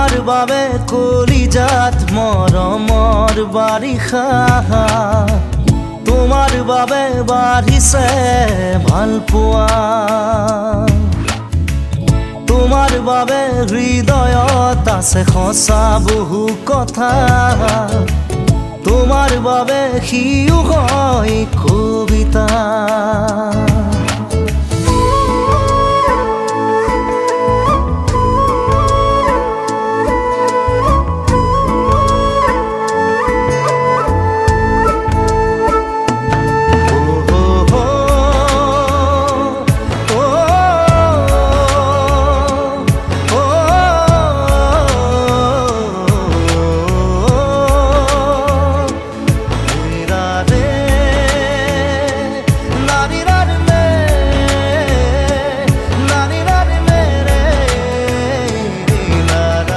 তোমাৰ বাবে কলিজাত মৰমৰ বাৰিষা তোমাৰ বাবে বাঢ়িছে ভাল পোৱা তোমাৰ বাবে হৃদয়ত আছে সঁচা বহু কথা তোমাৰ বাবে সিও হয় কবিতা